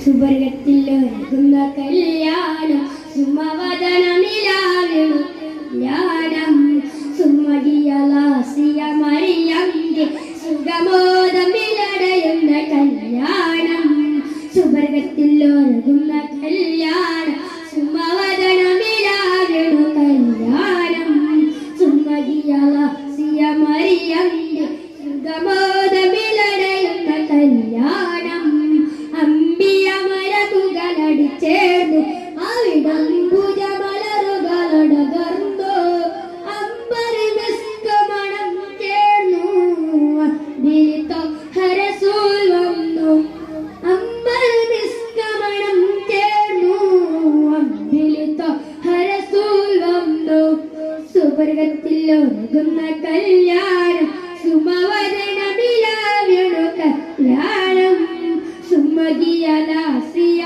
സുവർഗത്തിൽ ഒരുക്കുന്ന കല്യാണം സുമവദനമിലാവിണു കല്യാണം സുമതിയലാസിയ മറിയന്റെ സുഖമോദമിലടയുന്ന കല്യാണം സുവർഗത്തിൽ ഒരുക്കുന്ന കല്യാണം സുമവദനമിലാവിണു കല്യാണം സുമതിയലാസിയ മറിയന്റെ സുഖമോദമിലടയുന്ന കല്യാണം ചേർന്നു അവിടം ഭുജമലറുകളടകർന്നു അമ്പരി മിസ്കമണം ചേർന്നു ഹരസൂൽ വന്നു അമ്പരി മിസ്കമണം ചേർന്നു ഹരസൂൽ വന്നു സുവർഗത്തിൽ ഒരുങ്ങുന്ന കല്യാണം സുമവദനമിലാവിണു കല്യാണം സുമതിയലാസിയ